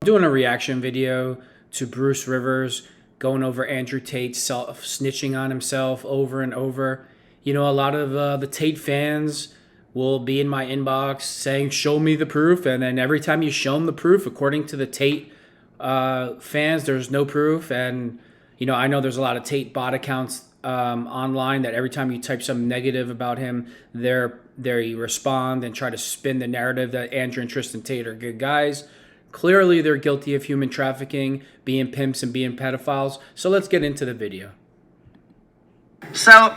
Doing a reaction video to Bruce Rivers going over Andrew Tate snitching on himself over and over. You know, a lot of the Tate fans will be in my inbox saying, show me the proof. And then every time you show them the proof, according to the Tate fans, there's no proof. And, you know, I know there's a lot of Tate bot accounts online that every time you type something negative about him, they respond and try to spin the narrative that Andrew and Tristan Tate are good guys. Clearly, they're guilty of human trafficking, being pimps and being pedophiles. So let's get into the video. So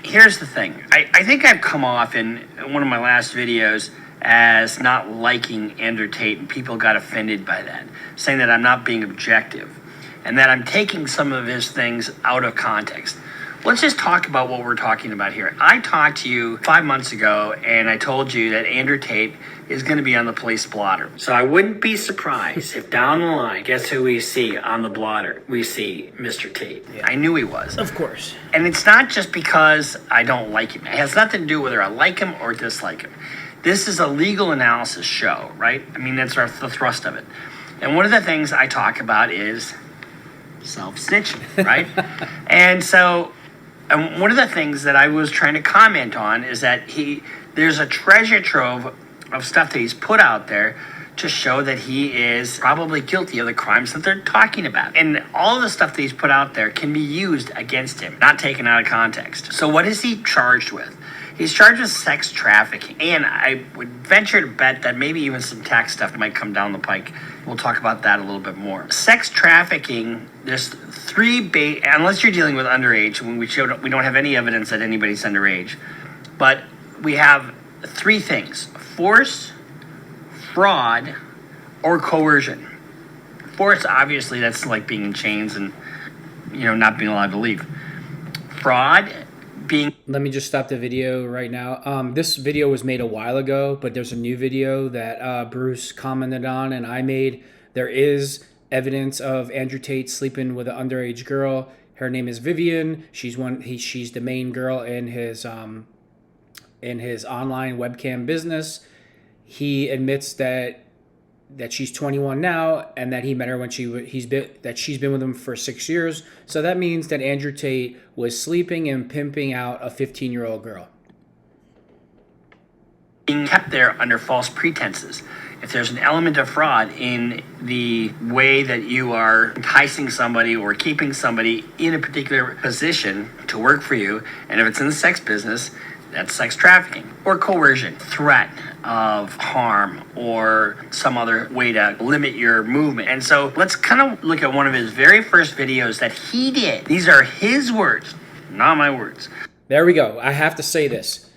here's the thing. I think I've come off in one of my last videos as not liking Andrew Tate, and people got offended by that, saying that I'm not being objective and that I'm taking some of his things out of context. Let's just talk about what we're talking about here. I talked to you 5 months ago, and I told you that Andrew Tate is going to be on the police blotter. So I wouldn't be surprised if down the line, guess who we see on the blotter? We see Mr. Tate. Yeah. I knew he was. Of course. And it's not just because I don't like him. It has nothing to do with whether I like him or dislike him. This is a legal analysis show, right? I mean, that's the thrust of it. And one of the things I talk about is self-snitching, right? And so... And one of the things that I was trying to comment on is that there's a treasure trove of stuff that he's put out there to show that he is probably guilty of the crimes that they're talking about. And all of the stuff that he's put out there can be used against him, not taken out of context. So what is he charged with? He's charged with sex trafficking. And I would venture to bet that maybe even some tax stuff might come down the pike. We'll talk about that a little bit more. Sex trafficking, there's unless you're dealing with underage, when we don't have any evidence that anybody's underage. But we have three things: force, fraud, or coercion. Force, obviously, that's like being in chains and, you know, not being allowed to leave. Fraud, Let me just stop the video right now. This video was made a while ago, but there's a new video that Bruce commented on and I made. There is evidence of Andrew Tate sleeping with an underage girl. Her name is Vivian. She's the main girl in his online webcam business. He admits that she's 21 now, and that he met her when she's been with him for 6 years. So that means that Andrew Tate was sleeping and pimping out a 15-year-old girl. Being kept there under false pretenses. If there's an element of fraud in the way that you are enticing somebody or keeping somebody in a particular position to work for you, and if it's in the sex business, that's sex trafficking. Or coercion, threat of harm, or some other way to limit your movement. And so let's kind of look at one of his very first videos that he did. These are his words, not my words. There we go. I have to say this.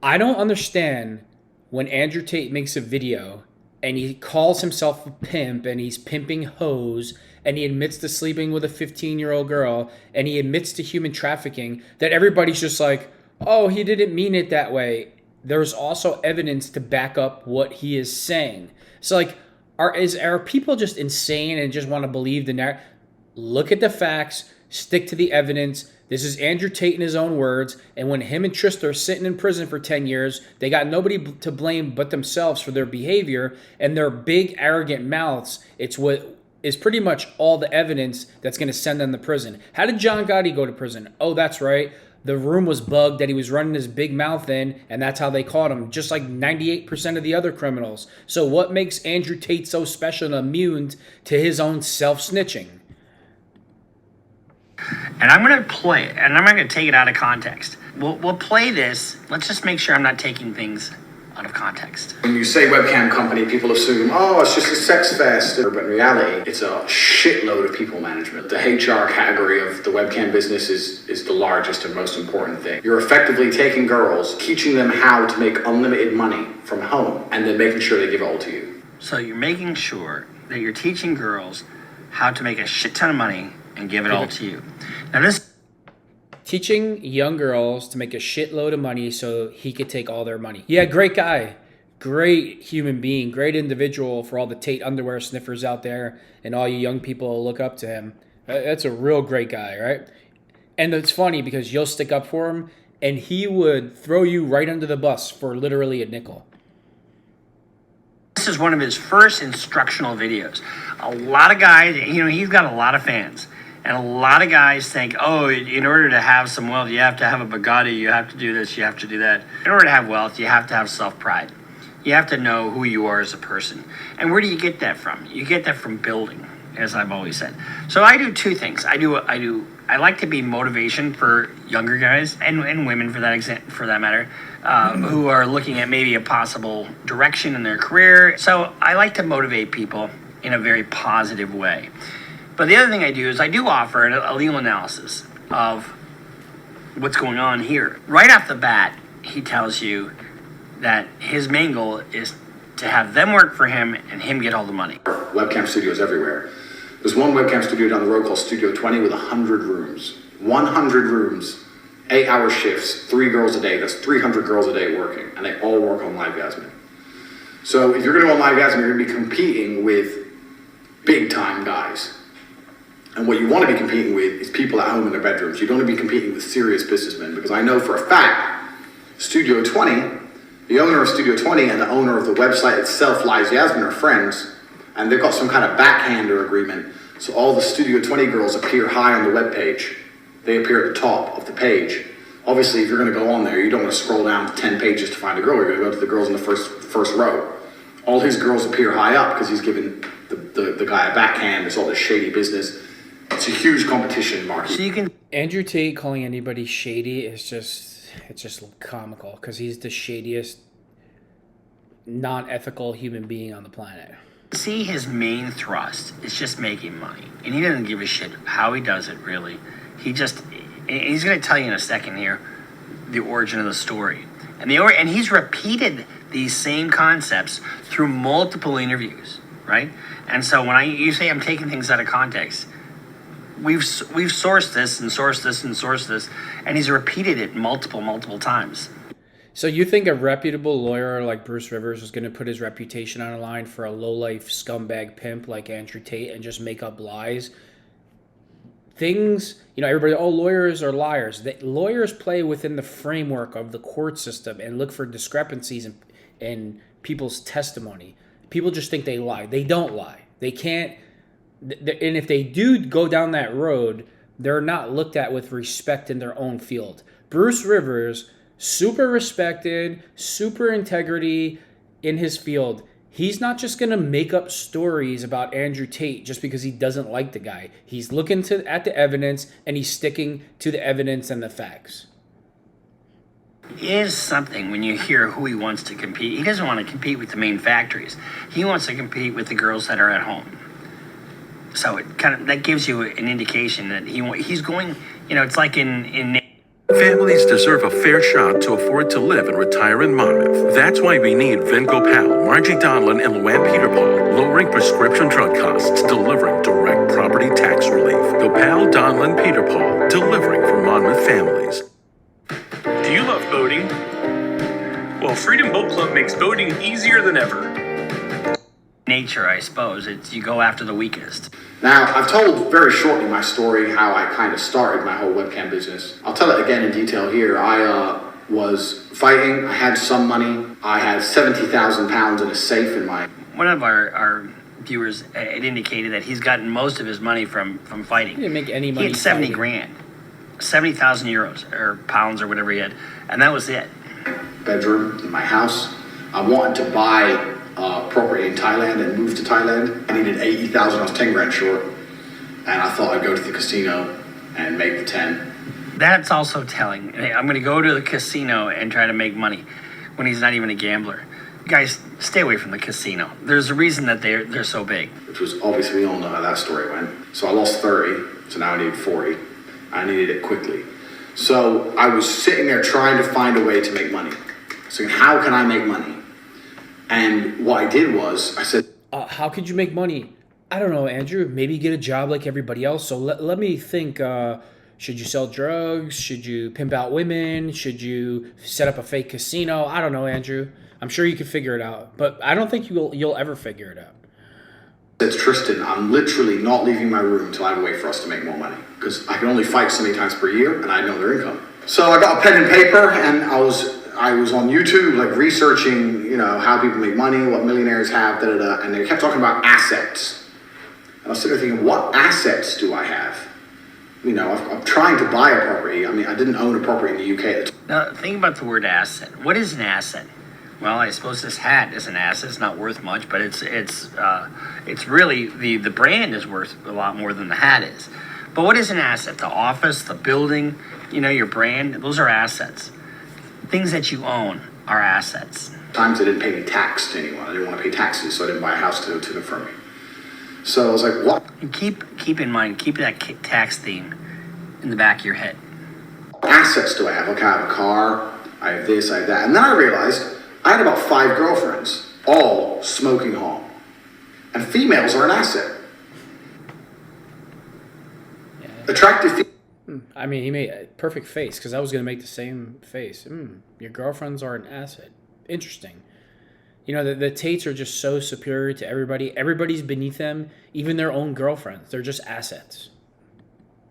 I don't understand when Andrew Tate makes a video and he calls himself a pimp and he's pimping hoes and he admits to sleeping with a 15-year-old girl and he admits to human trafficking, that everybody's just like, oh, he didn't mean it that way. There's also evidence to back up what he is saying. So, like, are people just insane and just want to believe the narrative? Look at the facts, stick to the evidence. This is Andrew Tate in his own words. And when him and Tristan are sitting in prison for 10 years, they got nobody to blame but themselves for their behavior and their big, arrogant mouths. It's what is pretty much all the evidence that's going to send them to prison. How did John Gotti go to prison? Oh, that's right. The room was bugged that he was running his big mouth in, and that's how they caught him, just like 98% of the other criminals. So what makes Andrew Tate so special and immune to his own self-snitching? And I'm going to play it, and I'm not going to take it out of context. We'll play this. Let's just make sure I'm not taking things out of context. When you say webcam company, people assume, oh, it's just a sex fest. But in reality, it's a shitload of people management. The HR category of the webcam business is the largest and most important thing. You're effectively taking girls, teaching them how to make unlimited money from home, and then making sure they give it all to you. So you're making sure that you're teaching girls how to make a shit ton of money and give it all to you. Now this... Teaching young girls to make a shitload of money so he could take all their money. Yeah, great guy. Great human being. Great individual for all the Tate underwear sniffers out there and all you young people look up to him. That's a real great guy, right? And it's funny because you'll stick up for him and he would throw you right under the bus for literally a nickel. This is one of his first instructional videos. A lot of guys, he's got a lot of fans. And a lot of guys think, oh, in order to have some wealth, you have to have a Bugatti, you have to do this, you have to do that. In order to have wealth, you have to have self-pride. You have to know who you are as a person. And where do you get that from? You get that from building, as I've always said. So I do two things. I like to be motivation for younger guys and women for that matter, who are looking at maybe a possible direction in their career. So I like to motivate people in a very positive way. But the other thing I do is I do offer a legal analysis of what's going on here. Right off the bat, he tells you that his main goal is to have them work for him and him get all the money. Webcam studios everywhere. There's one webcam studio down the road called Studio 20 with 100 rooms. 100 rooms, 8-hour shifts, 3 girls a day. That's 300 girls a day working, and they all work on LiveGasming. So if you're going to go on LiveGasming, you're going to be competing with big-time guys. And what you want to be competing with is people at home in their bedrooms. You don't want to be competing with serious businessmen, because I know for a fact, Studio 20, the owner of Studio 20 and the owner of the website itself, Liza Yasmin, are friends, and they've got some kind of backhander agreement. So all the Studio 20 girls appear high on the webpage. They appear at the top of the page. Obviously, if you're going to go on there, you don't want to scroll down 10 pages to find a girl. You're going to go to the girls in the first row. All his girls appear high up because he's giving the guy a backhand. There's all this shady business. It's a huge competition market. So you can Andrew Tate calling anybody shady is just comical, because he's the shadiest non-ethical human being on the planet. see his main thrust is just making money. And he doesn't give a shit how he does it, really. He's going to tell you in a second here the origin of the story. And he's repeated these same concepts through multiple interviews, right? And so when you say I'm taking things out of context, we've sourced this and sourced this and sourced this, and he's repeated it multiple times. So you think a reputable lawyer like Bruce Rivers is going to put his reputation on the line for a low-life scumbag pimp like Andrew Tate and just make up lies? Things, everybody, lawyers are liars. Lawyers play within the framework of the court system and look for discrepancies in people's testimony. People just think they lie. They don't lie. They can't. And if they do go down that road, they're not looked at with respect in their own field. Bruce Rivers, super respected, super integrity in his field. He's not just going to make up stories about Andrew Tate just because he doesn't like the guy. He's looking at the evidence, and he's sticking to the evidence and the facts. It is something when you hear who he wants to compete. He doesn't want to compete with the main factories. He wants to compete with the girls that are at home. So that gives you an indication that he's going, it's like in Families deserve a fair shot to afford to live and retire in Monmouth. That's why we need Vin Gopal, Margie Donlin, and Luann Peterpaul, lowering prescription drug costs, delivering direct property tax relief. Gopal, Donlin, Peterpaul, delivering for Monmouth families. Do you love boating? Well, Freedom Boat Club makes boating easier than ever. nature, I suppose. You go after the weakest. Now, I've told very shortly my story, how I kind of started my whole webcam business. I'll tell it again in detail here. I was fighting. I had some money. I had 70,000 pounds in a safe in my... One of our viewers had indicated that he's gotten most of his money from fighting. He didn't make any money. He had 70 fighting. grand, 70,000 euros or pounds or whatever he had, and that was it. Bedroom in my house. I wanted to buy property in Thailand and move to Thailand. I needed 80,000. I was 10 grand short, and I thought I'd go to the casino and make the 10. That's also telling. I'm going to go to the casino and try to make money when he's not even a gambler. Guys, stay away from the casino. There's a reason that they're so big. Which was, obviously, we all know how that story went. So I lost 30, so now I need 40. I needed it quickly. So I was sitting there trying to find a way to make money. So how can I make money? And what I did was, I said... how could you make money? I don't know, Andrew. Maybe get a job like everybody else. So let me think. Should you sell drugs? Should you pimp out women? Should you set up a fake casino? I don't know, Andrew. I'm sure you could figure it out. But I don't think you'll ever figure it out. It's Tristan, I'm literally not leaving my room until I have a way for us to make more money. Because I can only fight so many times per year, and I know their income. So I got a pen and paper, and I I was on YouTube, like researching, you know, how people make money, what millionaires have, and they kept talking about assets. And I was sitting there thinking, what assets do I have? You know, I'm trying to buy a property. I mean, I didn't own a property in the UK at the time. Now, think about the word asset. What is an asset? Well, I suppose this hat is an asset. It's not worth much, but it's really the brand is worth a lot more than the hat is. But what is an asset? The office, the building, you know, your brand. Those are assets. Things that you own are assets. Times I didn't pay any tax to anyone. I didn't want to pay taxes, so I didn't buy a house to confirm me. So I was like, what? And keep in mind, keep that tax theme in the back of your head. Assets do I have? Okay, I have a car, I have this, I have that. And then I realized I had about 5 girlfriends, all smoking hot. And females are an asset. Yeah. Attractive females. I mean, he made a perfect face because I was going to make the same face. Your girlfriends are an asset. Interesting. You know, the Tates are just so superior to everybody. Everybody's beneath them, even their own girlfriends. They're just assets.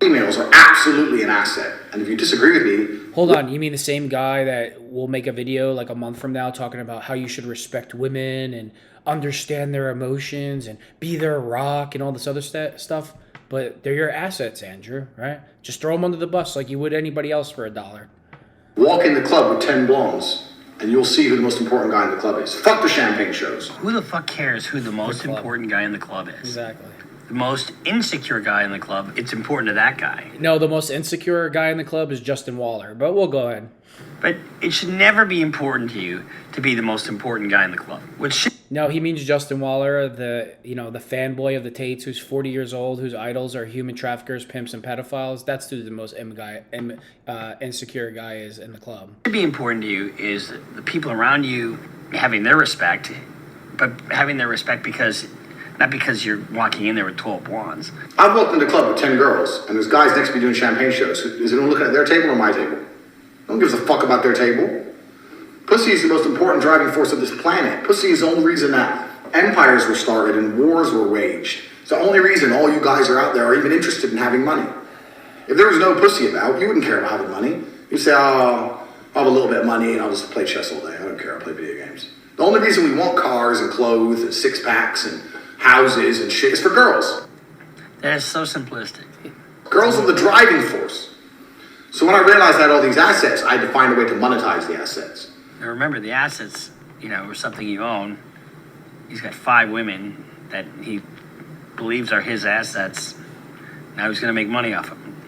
Females are absolutely an asset. And if you disagree with me... Hold on, you mean the same guy that will make a video like a month from now talking about how you should respect women and understand their emotions and be their rock and all this other stuff? But they're your assets, Andrew, right? Just throw them under the bus like you would anybody else for $1. Walk in the club with 10 blondes, and you'll see who the most important guy in the club is. Fuck the champagne shows. Who the fuck cares who the most important guy in the club is? Exactly. The most insecure guy in the club, it's important to that guy. No, the most insecure guy in the club is Justin Waller, but we'll go ahead. But it should never be important to you to be the most important guy in the club. No, he means Justin Waller, the fanboy of the Tates, who's 40 years old, whose idols are human traffickers, pimps, and pedophiles. That's who the most insecure guy is in the club. What should be important to you is the people around you having their respect, but having their respect not because you're walking in there with 12 blondes. I've walked into the club with 10 girls, and there's guys next to me doing champagne shows. Is anyone looking at their table or my table? No one gives a fuck about their table. Pussy is the most important driving force of this planet. Pussy is the only reason that empires were started and wars were waged. It's the only reason all you guys are out there are even interested in having money. If there was no pussy about, you wouldn't care about having money. You'd say, oh, I'll have a little bit of money and I'll just play chess all day. I don't care, I'll play video games. The only reason we want cars and clothes and six-packs and houses and shit is for girls. That is so simplistic. Girls are the driving force. So when I realized I had all these assets, I had to find a way to monetize the assets. Now remember, the assets, are something you own. He's got 5 women that he believes are his assets. Now he's going to make money off of them.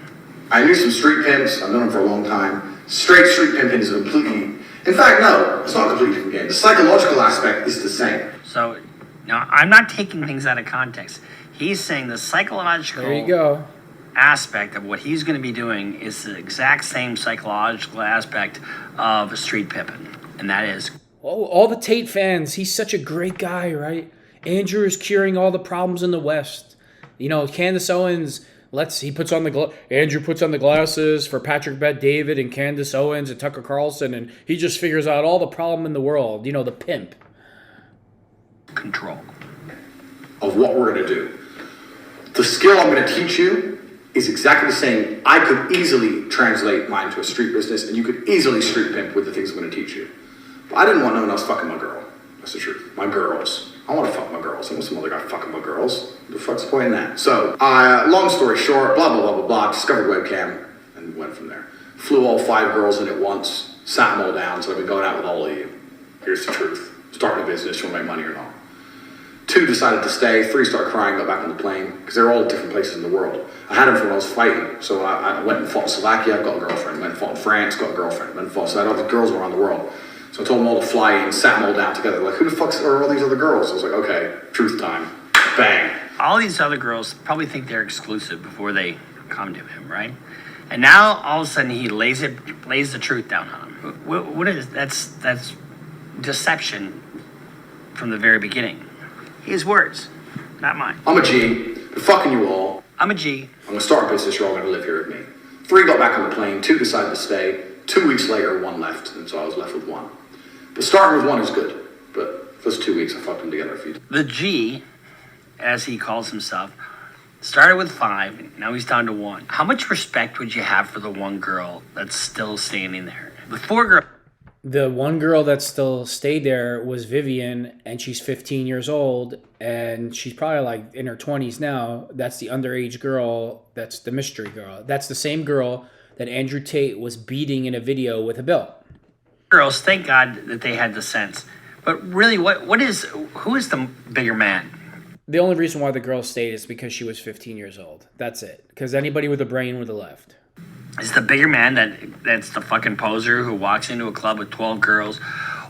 I knew some street pimps. I've known them for a long time. Straight street pimping is completely... In fact, no, it's not a completely different game. The psychological aspect is the same. So, now, I'm not taking things out of context. He's saying the psychological... There you go. Aspect of what he's going to be doing is the exact same psychological aspect of street pimping. And that is... Oh, all the Tate fans, he's such a great guy, right? Andrew is curing all the problems in the West. Candace Owens, Andrew puts on the glasses for Patrick Bet-David and Candace Owens and Tucker Carlson, and he just figures out all the problem in the world. The pimp. Control. Of what we're going to do. The skill I'm going to teach you is exactly the same. I could easily translate mine to a street business, and you could easily street pimp with the things I'm going to teach you. But I didn't want no one else fucking my girl. That's the truth. My girls. I want to fuck my girls. I want some other guy fucking my girls. The fuck's the point in that? So, long story short, blah, blah, blah, blah, blah. Discovered webcam and went from there. Flew all 5 girls in at once. Sat them all down. So I've been going out with all of you. Here's the truth. Starting a business, you want to make money or not. 2 decided to stay. 3 started crying, got back on the plane, because they're all different places in the world. I had them from when I was fighting. So I went and fought in Slovakia, I've got a girlfriend. Went and fought in France, got a girlfriend. Went and fought, so I had all the girls around the world. So I told them all to fly in, sat them all down together. Like, who the fuck are all these other girls? I was like, okay, truth time. Bang. All these other girls probably think they're exclusive before they come to him, right? And now all of a sudden he lays the truth down on them. What is that's deception from the very beginning. His words, not mine. I'm a G. I'm fucking you all. I'm a G. I'm going to start a business. You're all going to live here with me. 3 got back on the plane. 2 decided to stay. 2 weeks later, 1 left. And so I was left with 1. But starting with 1 is good. But those 2 weeks, I fucked them together a few times. The G, as he calls himself, started with 5. Now he's down to 1. How much respect would you have for the 1 girl that's still standing there? The 4 girls... The one girl that still stayed there was Vivian, and she's 15 years old, and she's probably like in her 20s now. That's the underage girl. That's the mystery girl. That's the same girl that Andrew Tate was beating in a video with a belt. Girls, thank God that they had the sense. But really, who is the bigger man? The only reason why the girl stayed is because she was 15 years old. That's it. Because anybody with a brain would have left. Is the bigger man that's the fucking poser who walks into a club with 12 girls?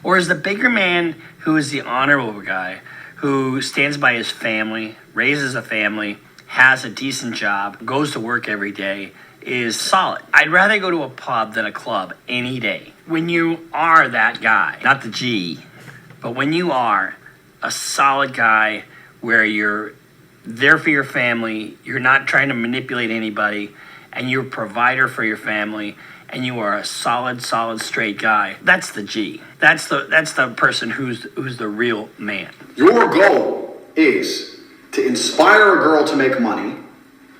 Or is the bigger man who is the honorable guy who stands by his family, raises a family, has a decent job, goes to work every day, is solid? I'd rather go to a pub than a club any day. When you are that guy, not the G, but when you are a solid guy where you're there for your family, you're not trying to manipulate anybody, and you're a provider for your family, and you are a solid, straight guy, that's the G. That's the person who's the real man. Your goal is to inspire a girl to make money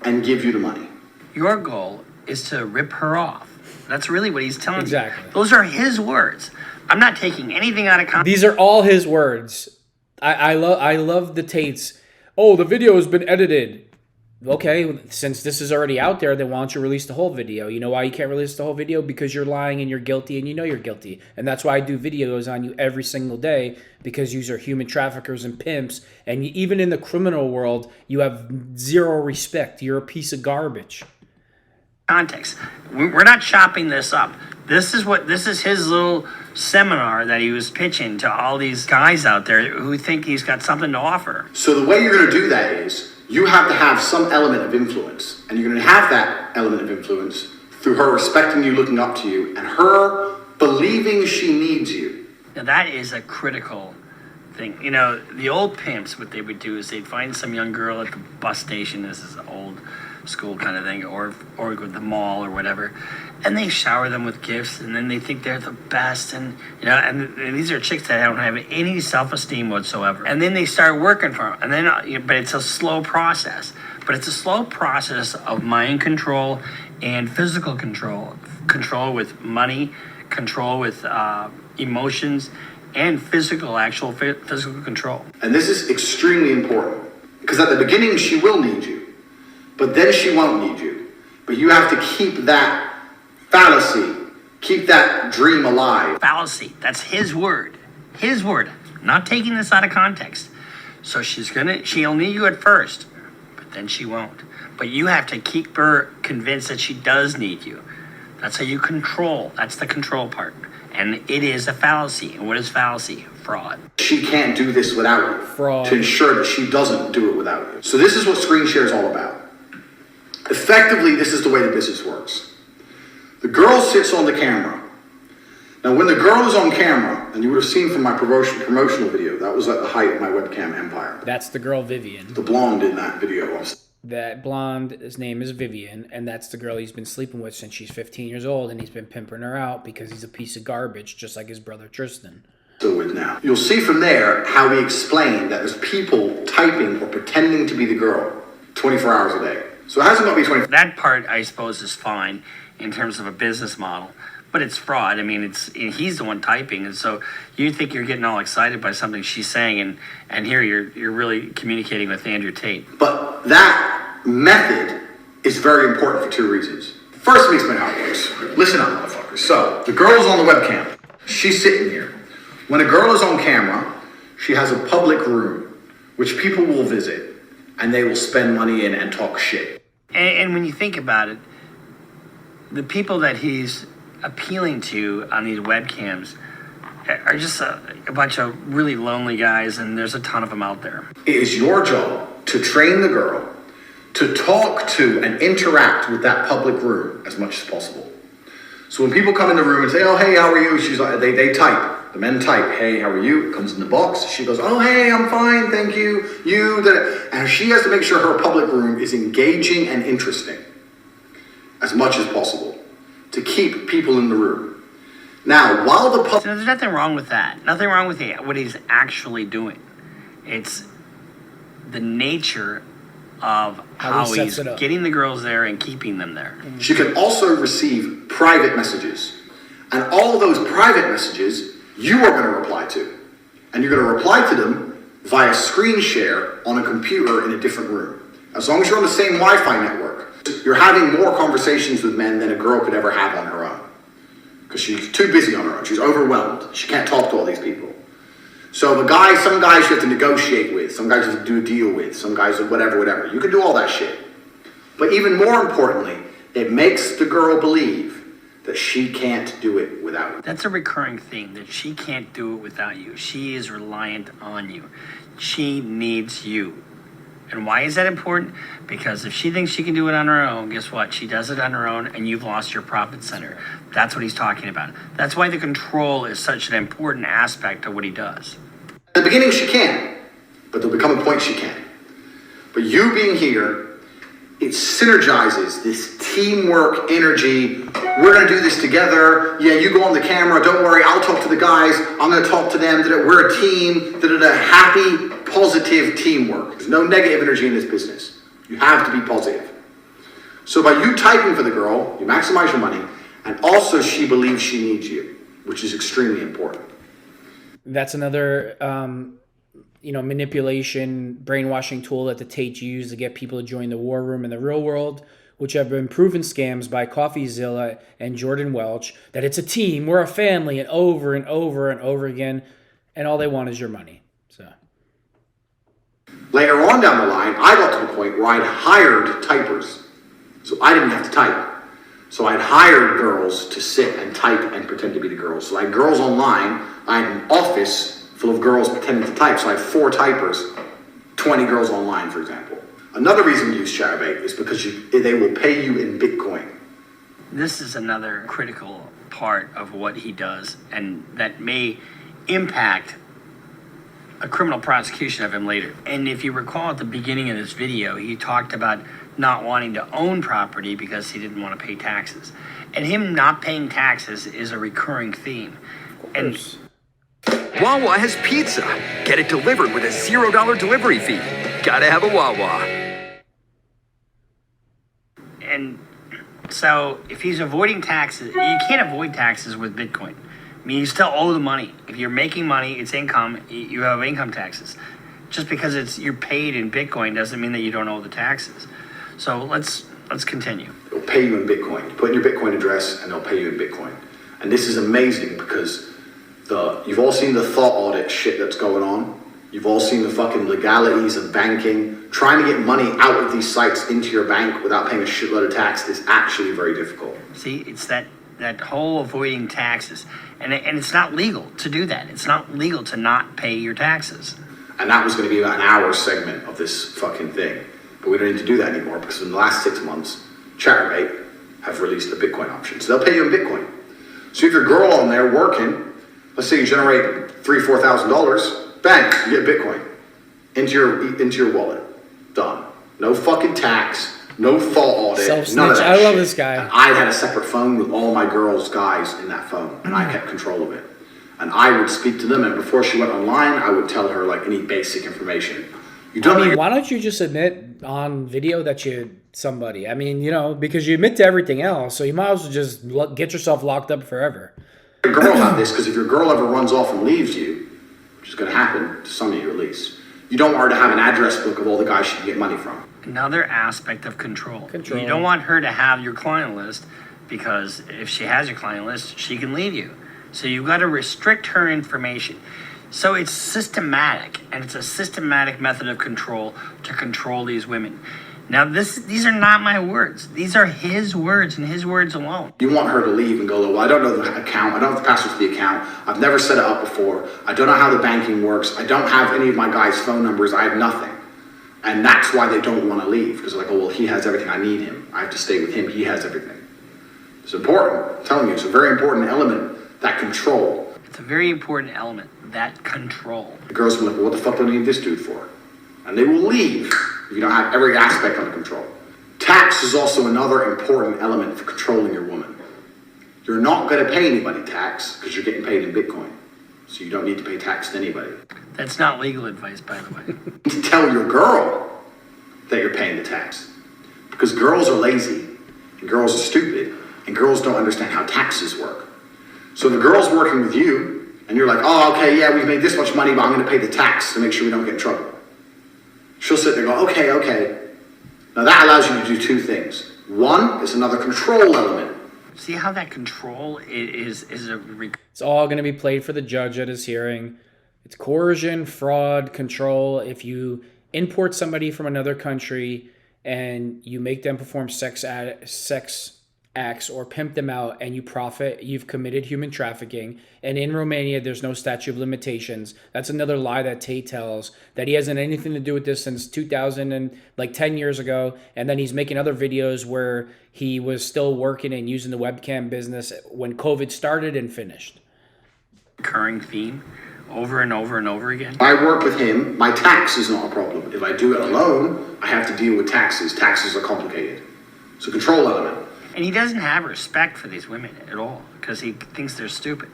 and give you the money. Your goal is to rip her off. That's really what he's telling Exactly. you. Those are his words. I'm not taking anything out of context. These are all his words. I love the Tates. Oh, the video has been edited. Okay, since this is already out there, then why don't you release the whole video? You know why you can't release the whole video? Because you're lying and you're guilty and you know you're guilty. And that's why I do videos on you every single day, because you are human traffickers and pimps. And even in the criminal world, you have zero respect. You're a piece of garbage. Context. We're not chopping this up. This is his little seminar that he was pitching to all these guys out there who think he's got something to offer. So the way you're going to do that is you have to have some element of influence, and you're going to have that element of influence through her respecting you, looking up to you, and her believing she needs you. Now that is a critical thing. You know, the old pimps, what they would do is they'd find some young girl at the bus station. This is old school kind of thing, or go to the mall or whatever, and they shower them with gifts, and then they think they're the best, and you know, and these are chicks that don't have any self-esteem whatsoever, and then they start working for them, and then but it's a slow process, of mind control and physical control with money, control with emotions, and physical control. And this is extremely important, because at the beginning she will need you, but then she won't need you. But you have to keep that fallacy, keep that dream alive. Fallacy, that's his word. His word. I'm not taking this out of context. So she'll need you at first, but then she won't. But you have to keep her convinced that she does need you. That's how you control. That's the control part. And it is a fallacy. And what is fallacy? Fraud. She can't do this without you. Fraud. To ensure that she doesn't do it without you. So this is what screen share is all about. Effectively, this is the way the business works. The girl sits on the camera. Now, when the girl is on camera, and you would have seen from my promotional video, that was at the height of my webcam empire. That's the girl Vivian. The blonde in that video. That blonde, his name is Vivian, and that's the girl he's been sleeping with since she's 15 years old, and he's been pimping her out because he's a piece of garbage, just like his brother Tristan. So with now, you'll see from there how we explain that there's people typing or pretending to be the girl 24 hours a day. So it hasn't got to be 24. That part, I suppose, is fine in terms of a business model, but it's fraud. I mean, he's the one typing, and so you think you're getting all excited by something she's saying, and here you're really communicating with Andrew Tate. But that method is very important for two reasons. First, let me explain how it works. Listen up, motherfuckers. So the girl's on the webcam. She's sitting here. When a girl is on camera, she has a public room, which people will visit, and they will spend money in and talk shit. And when you think about it, the people that he's appealing to on these webcams are just a bunch of really lonely guys, and there's a ton of them out there. It is your job to train the girl to talk to and interact with that public room as much as possible. So when people come in the room and say, oh, hey, how are you? She's like, they type. The men type, hey, how are you? It comes in the box. She goes, oh, hey, I'm fine, thank you. And she has to make sure her public room is engaging and interesting as much as possible to keep people in the room. Now, while the public... So there's nothing wrong with that. Nothing wrong with what he's actually doing. It's the nature of how he's getting the girls there and keeping them there. She can also receive private messages. And all those private messages, you are going to reply to. And you're going to reply to them via screen share on a computer in a different room. As long as you're on the same Wi-Fi network, you're having more conversations with men than a girl could ever have on her own. Because she's too busy on her own. She's overwhelmed. She can't talk to all these people. So some guys you have to negotiate with, some guys you have to do a deal with, some guys whatever. You can do all that shit. But even more importantly, it makes the girl believe that she can't do it without you. That's a recurring theme, that she can't do it without you. She is reliant on you. She needs you. And why is that important? Because if she thinks she can do it on her own, guess what? She does it on her own, and you've lost your profit center. That's what he's talking about. That's why the control is such an important aspect of what he does. At the beginning, she can, but there'll become a point she can't. But you being here, it synergizes this teamwork energy. We're going to do this together. Yeah, you go on the camera. Don't worry, I'll talk to the guys. I'm going to talk to them. We're a team. Happy, positive teamwork. There's no negative energy in this business. You have to be positive. So by you typing for the girl, you maximize your money, and also she believes she needs you, which is extremely important. That's another manipulation, brainwashing tool that the Tates use to get people to join the war room in the real world, which have been proven scams by CoffeeZilla and Jordan Welch, that it's a team, we're a family, and over and over and over again, and all they want is your money. So later on down the line, I got to the point where I'd hired typers. So I didn't have to type. So I'd hired girls to sit and type and pretend to be the girls. So I had girls online. I had an office full of girls pretending to type. So I had 4 typers, 20 girls online, for example. Another reason we use Chatterbait is because they will pay you in Bitcoin. This is another critical part of what he does, and that may impact a criminal prosecution of him later. And if you recall at the beginning of this video, he talked about not wanting to own property because he didn't want to pay taxes. And him not paying taxes is a recurring theme. And Wawa has pizza. Get it delivered with a $0 delivery fee. Gotta have a Wawa. And so if he's avoiding taxes, you can't avoid taxes with Bitcoin. I mean, you still owe the money. If you're making money, it's income, you have income taxes. Just because you're paid in Bitcoin doesn't mean that you don't owe the taxes. So let's continue. They'll pay you in Bitcoin. You put in your Bitcoin address and they'll pay you in Bitcoin. And this is amazing because you've all seen the thought audit shit that's going on. You've all seen the fucking legalities of banking. Trying to get money out of these sites into your bank without paying a shitload of tax is actually very difficult. See, it's that whole avoiding taxes. And it's not legal to do that. It's not legal to not pay your taxes. And that was going to be about an hour segment of this fucking thing. But we don't need to do that anymore because in the last 6 months, Chatterbait have released a Bitcoin option. So they'll pay you in Bitcoin. So if you're a girl on there working, let's say you generate $3,000, $4,000, bang, you get Bitcoin into your wallet. Done. No fucking tax, no thought audit, none of that I love shit. this guy. And I had a separate phone with all my girls' guys in that phone, and I kept control of it. And I would speak to them, and before she went online, I would tell her like any basic information. Why don't you just admit on video that you somebody? I mean, because you admit to everything else, so you might as well just get yourself locked up forever. Your girl have this, because if your girl ever runs off and leaves you, which is going to happen to some of you at least, you don't want her to have an address book of all the guys she can get money from. Another aspect of control. You don't want her to have your client list because if she has your client list, she can leave you. So you've got to restrict her information. So it's systematic, and it's a systematic method of control to control these women. Now, these are not my words. These are his words and his words alone. You want her to leave and go, well, I don't know the account. I don't have the password to the account. I've never set it up before. I don't know how the banking works. I don't have any of my guys' phone numbers. I have nothing. And that's why they don't want to leave, because they're like, oh, well, he has everything. I need him. I have to stay with him. He has everything. It's important. I'm telling you, it's a very important element, that control. It's a very important element, that control. The girls will be like, well, what the fuck do I need this dude for? And they will leave if you don't have every aspect under control. Tax is also another important element for controlling your woman. You're not going to pay anybody tax because you're getting paid in Bitcoin. So you don't need to pay tax to anybody. That's not legal advice, by the way. To tell your girl that you're paying the tax. Because girls are lazy, and girls are stupid, and girls don't understand how taxes work. So the girl's working with you, and you're like, oh, okay, yeah, we've made this much money, but I'm going to pay the tax to make sure we don't get in trouble. She'll sit there and go, okay. Now that allows you to do two things. One, it's another control element. See how that control is a... It's all going to be played for the judge at his hearing. It's coercion, fraud, control. If you import somebody from another country and you make them perform sex acts or pimp them out and you profit, you've committed human trafficking. And in Romania, there's no statute of limitations. That's another lie that Tate tells, that he hasn't anything to do with this since 2000 and like 10 years ago. And then he's making other videos where he was still working and using the webcam business when COVID started and finished. Recurring theme over and over and over again. I work with him, my tax is not a problem. If I do it alone, I have to deal with taxes. Taxes are complicated. It's a control element. And he doesn't have respect for these women at all because he thinks they're stupid.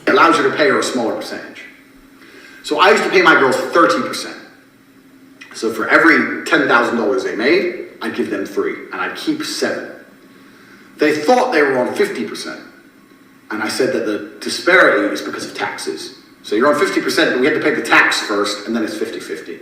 It allows you to pay her a smaller percentage. So I used to pay my girls 30%. So for every $10,000 they made, I'd give them 3, and I'd keep 7. They thought they were on 50%. And I said that the disparity is because of taxes. So you're on 50%, but we had to pay the tax first, and then it's 50-50.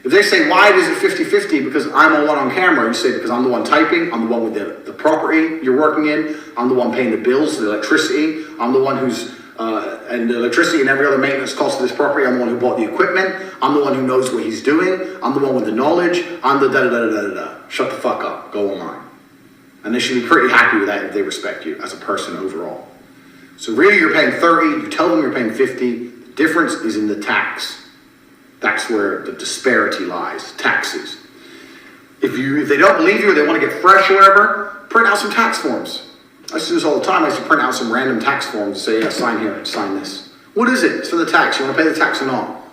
If they say, why is it 50-50? Because I'm the one on camera. You say, because I'm the one typing. I'm the one with the property you're working in. I'm the one paying the bills, the electricity. I'm the one who's, and the electricity and every other maintenance cost of this property. I'm the one who bought the equipment. I'm the one who knows what he's doing. I'm the one with the knowledge. I'm the da-da-da-da-da-da. Shut the fuck up. Go online. And they should be pretty happy with that if they respect you as a person overall. So really you're paying 30. You tell them you're paying 50. The difference is in the tax. That's where the disparity lies, taxes. If they don't believe you or they want to get fresh or whatever, print out some tax forms. I used to do this all the time. I used to print out some random tax forms and say, yeah, sign here and sign this. What is it? It's for the tax. You want to pay the tax or not?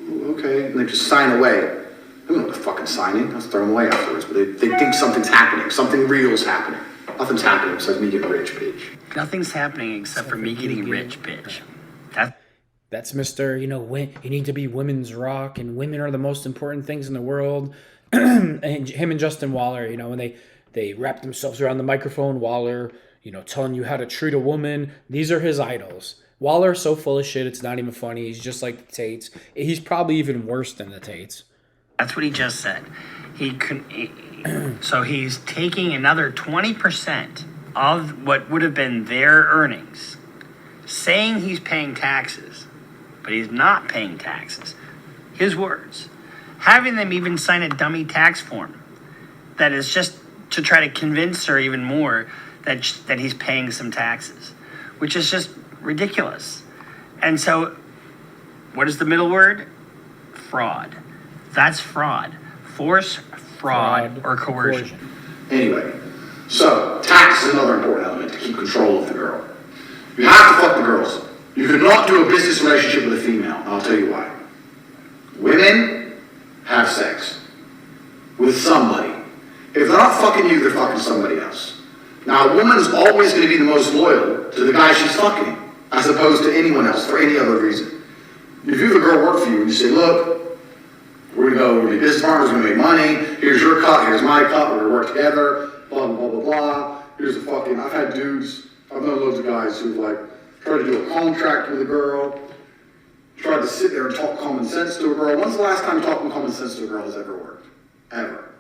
Okay, and they just sign away. I don't know what they're fucking signing. I'll throw them away afterwards. But they think something's happening. Something real's happening. Nothing's happening besides me getting rich, bitch. Nothing's happening except for me getting rich, bitch. That's Mr. You need to be women's rock, and women are the most important things in the world. And him and Justin Waller, when they wrap themselves around the microphone, Waller, telling you how to treat a woman. These are his idols. Waller's so full of shit, it's not even funny. He's just like the Tates. He's probably even worse than the Tates. That's what he just said. So he's taking another 20% of what would have been their earnings, saying he's paying taxes, but he's not paying taxes. His words. Having them even sign a dummy tax form that is just to try to convince her even more that he's paying some taxes, which is just ridiculous. And so, what is the middle word? Fraud. That's fraud. Force, fraud, or coercion. Anyway, so tax is another important element to keep control of the girl. You have to fuck the girls. You cannot do a business relationship with a female. I'll tell you why. Women have sex with somebody. If they're not fucking you, they're fucking somebody else. Now, a woman is always going to be the most loyal to the guy she's fucking, as opposed to anyone else for any other reason. If you have a girl work for you and you say, look, we're going to be business partners, we're going to make money, here's your cut, here's my cut, we're going to work together, blah, blah, blah, blah, blah. Here's a fucking, I've had dudes, I've known loads of guys who've tried to do a contract with a girl, tried to sit there and talk common sense to a girl. When's the last time talking common sense to a girl has ever worked? Ever.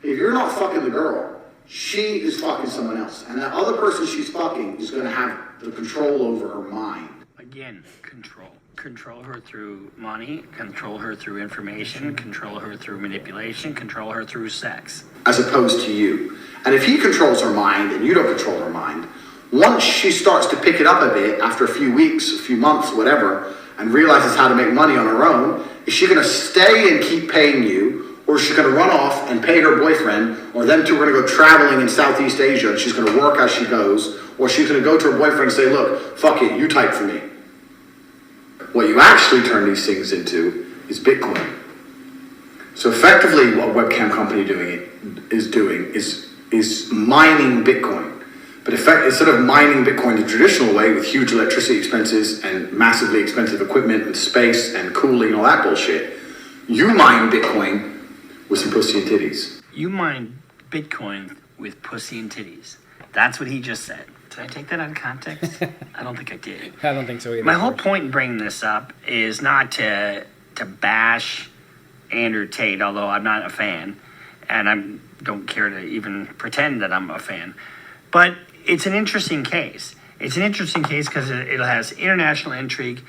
If you're not fucking the girl, she is fucking someone else. And that other person she's fucking is going to have the control over her mind. Again, control. Control her through money, control her through information, control her through manipulation, control her through sex. As opposed to you. And if he controls her mind and you don't control her mind, once she starts to pick it up a bit after a few weeks, a few months, whatever, and realizes how to make money on her own, is she going to stay and keep paying you, or is she going to run off and pay her boyfriend, or them two are going to go traveling in Southeast Asia and she's going to work as she goes, or she's going to go to her boyfriend and say, look, fuck it, you type for me. What you actually turn these things into is Bitcoin. So effectively what a webcam company is doing is mining Bitcoin. But instead of mining Bitcoin the traditional way with huge electricity expenses and massively expensive equipment and space and cooling and all that bullshit, you mine Bitcoin with some pussy and titties. You mine Bitcoin with pussy and titties. That's what he just said. Did I take that out of context? I don't think I did. I don't think so either. My whole point in bringing this up is not to bash Andrew Tate, although I'm not a fan, and I don't care to even pretend that I'm a fan. But it's an interesting case. It's an interesting case because it has international intrigue,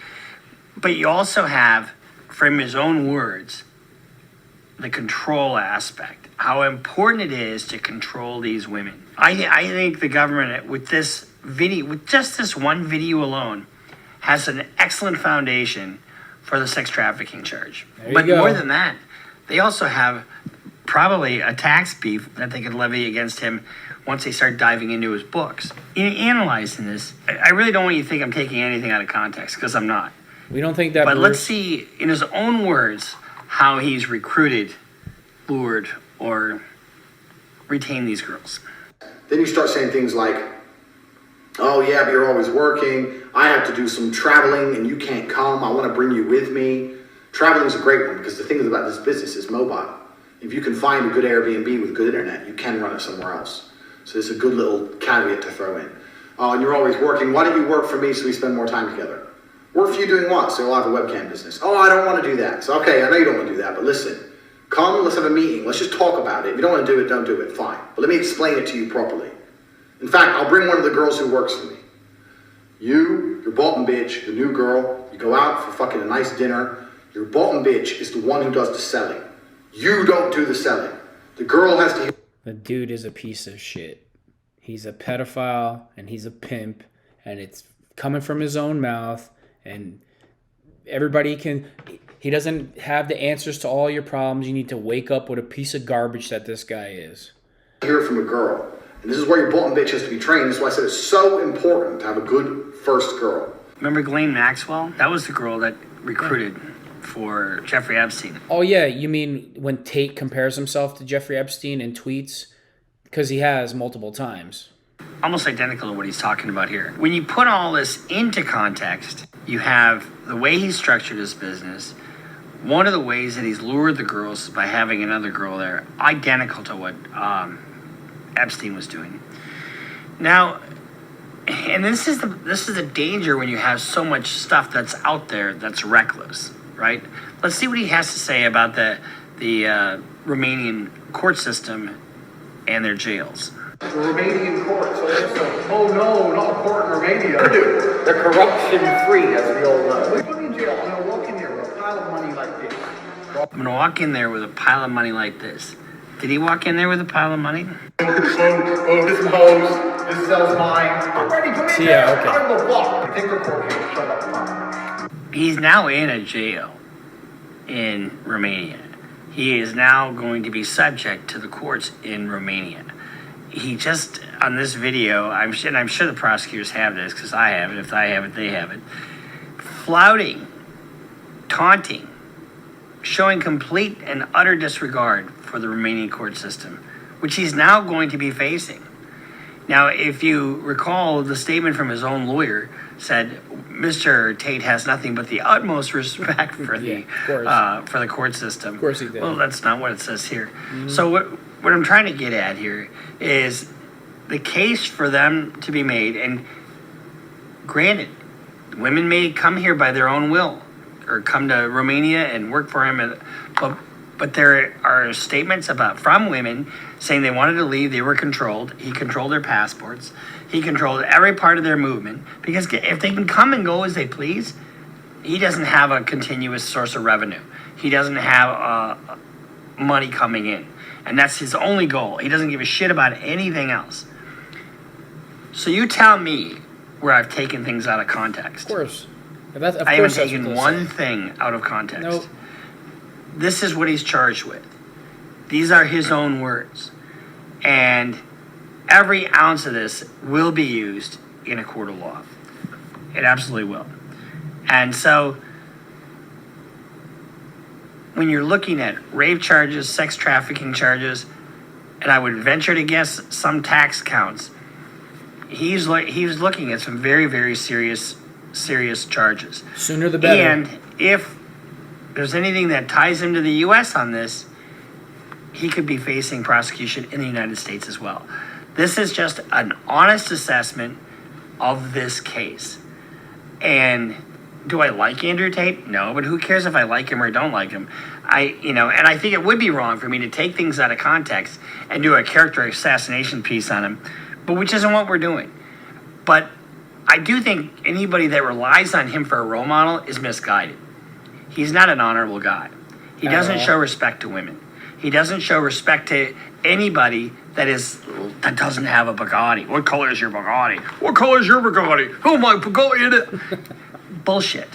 but you also have, from his own words, the control aspect, how important it is to control these women. I think the government, with this video, with just this one video alone, has an excellent foundation for the sex trafficking charge. But more than that, they also have probably a tax beef that they could levy against him once they start diving into his books. In analyzing this, I really don't want you to think I'm taking anything out of context, because I'm not. We don't think that. But let's see, in his own words, how he's recruited, lured, or retained these girls. Then you start saying things like, oh yeah, but you're always working. I have to do some traveling and you can't come. I want to bring you with me. Traveling is a great one because the thing about this business is mobile. If you can find a good Airbnb with good internet, you can run it somewhere else. So it's a good little caveat to throw in. Oh, and you're always working. Why don't you work for me so we spend more time together? Work for you doing what? So you'll have a webcam business. Oh, I don't want to do that. So okay, I know you don't want to do that, but listen. Come, let's have a meeting. Let's just talk about it. If you don't want to do it, don't do it. Fine. But let me explain it to you properly. In fact, I'll bring one of the girls who works for me. Your Bolton bitch, the new girl, you go out for fucking a nice dinner. Your Bolton bitch is the one who does the selling. You don't do the selling. The girl has to... The dude is a piece of shit. He's a pedophile and he's a pimp, and it's coming from his own mouth, and everybody can... He doesn't have the answers to all your problems. You need to wake up with a piece of garbage that this guy is. Hear from a girl. And this is where your Bolton bitch has to be trained. That's why I said it's so important to have a good first girl. Remember Ghislaine Maxwell? That was the girl that recruited for Jeffrey Epstein. Oh, yeah. You mean when Tate compares himself to Jeffrey Epstein in tweets? Because he has multiple times. Almost identical to what he's talking about here. When you put all this into context, you have the way he structured his business. One of the ways that he's lured the girls is by having another girl there, identical to what Epstein was doing. Now, and this is the danger when you have so much stuff that's out there that's reckless, right? Let's see what he has to say about the Romanian court system and their jails. The Romanian court, so it's oh no, not a court in Romania. They're corruption-free, as we all know. Put me in jail, I'm gonna walk in there with a pile of money like this. I'm gonna walk in there with a pile of money like this. Did he walk in there with a pile of money? Oh, this is hose. This sells mine. I'm ready, come in there. Okay. I'm the block. Take the court here. Shut up. He's now in a jail in Romania. He is now going to be subject to the courts in Romania. He just, on this video, I'm sure the prosecutors have this, because I have it. If I have it, they have it. Flouting, taunting, showing complete and utter disregard for the Romanian court system, which he's now going to be facing. Now, if you recall, the statement from his own lawyer said Mr. Tate has nothing but the utmost respect for the court system. Of course he did. Well, that's not what it says here. Mm-hmm. So what I'm trying to get at here is the case for them to be made, and granted, women may come here by their own will or come to Romania and work for him, but there are statements from women saying they wanted to leave, they were controlled. He controlled their passports. He controlled every part of their movement, because if they can come and go as they please, he doesn't have a continuous source of revenue. He doesn't have money coming in, and that's his only goal. He doesn't give a shit about anything else. So you tell me where I've taken things out of context. Of course. I haven't taken one thing out of context. Nope. This is what he's charged with. These are his own words. And every ounce of this will be used in a court of law. It absolutely will. And so when you're looking at rape charges, sex trafficking charges, and I would venture to guess some tax counts, he's looking at some very, very serious charges. Sooner the better. And if there's anything that ties him to the U.S. on this, he could be facing prosecution in the United States as well. This is just an honest assessment of this case. And do I like Andrew Tate? No, but who cares if I like him or don't like him? And I think it would be wrong for me to take things out of context and do a character assassination piece on him, but which isn't what we're doing. But I do think anybody that relies on him for a role model is misguided. He's not an honorable guy. He doesn't show respect to women. He doesn't show respect to anybody that doesn't have a Bugatti. What color is your Bugatti? What color is your Bugatti? Who am I Bugatti in it? Bullshit.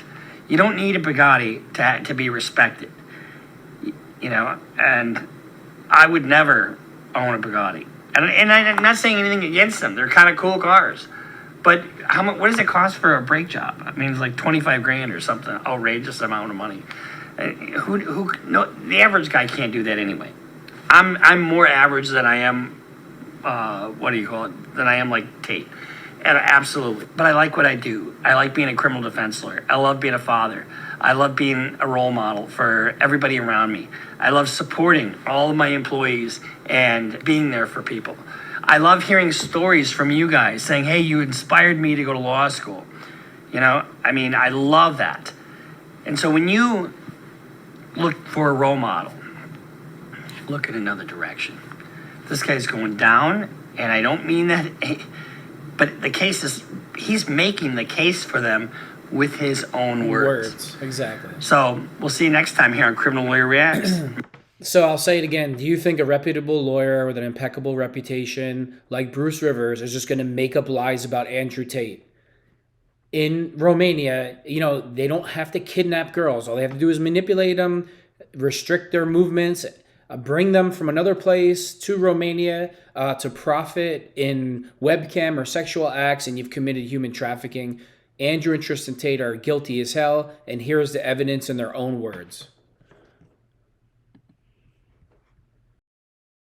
You don't need a Bugatti to be respected. And I would never own a Bugatti. And I'm not saying anything against them. They're kind of cool cars. But what does it cost for a brake job? I mean, it's like $25,000 or something outrageous amount of money. The average guy can't do that anyway. I'm more average than I am. Than I am like Tate. And absolutely. But I like what I do. I like being a criminal defense lawyer. I love being a father. I love being a role model for everybody around me. I love supporting all of my employees and being there for people. I love hearing stories from you guys saying, hey, you inspired me to go to law school. I love that. And so when you look for a role model, look in another direction. This guy's going down, and I don't mean that, but the case is, he's making the case for them with his own words. Exactly. So we'll see you next time here on Criminal Lawyer Reacts. So I'll say it again. Do you think a reputable lawyer with an impeccable reputation like Bruce Rivers is just going to make up lies about Andrew Tate? In Romania, they don't have to kidnap girls. All they have to do is manipulate them, restrict their movements, bring them from another place to Romania to profit in webcam or sexual acts, and you've committed human trafficking. Andrew and Tristan Tate are guilty as hell, and here's the evidence in their own words.